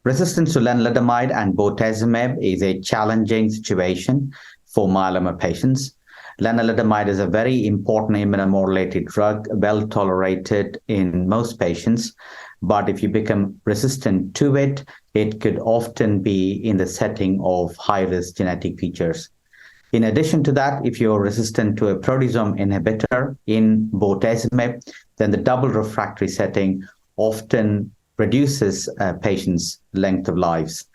Resistance to lenalidomide and bortezomib is a challenging situation for myeloma patients. Lenalidomide is a very important immunomodulated drug, well tolerated in most patients. But if you become resistant to it, it could often be in the setting of high-risk genetic features. In addition to that, if you're resistant to a proteasome inhibitor in bortezomib, then the double refractory setting often reduces patients' length of lives.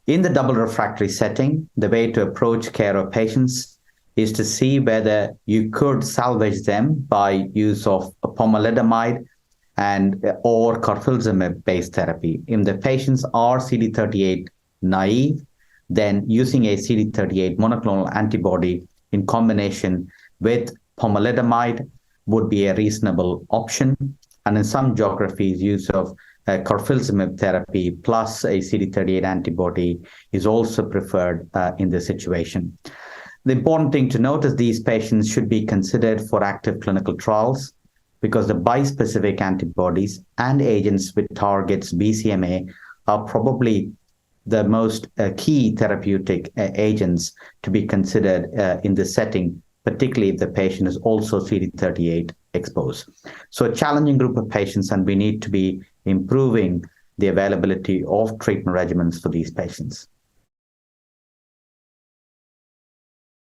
In the double refractory setting, the way to approach care of patients is to see whether you could salvage them by use of pomalidomide or carfilzomib-based therapy. If the patients are CD38 naive, then using a CD38 monoclonal antibody in combination with pomalidomide would be a reasonable option. And in some geographies, use of carfilzomib therapy plus a CD38 antibody is also preferred in this situation. The important thing to note is these patients should be considered for active clinical trials because the bispecific antibodies and agents with targets BCMA are probably the most key therapeutic agents to be considered in this setting, particularly if the patient is also CD38 exposed. So a challenging group of patients, and we need to be improving the availability of treatment regimens for these patients.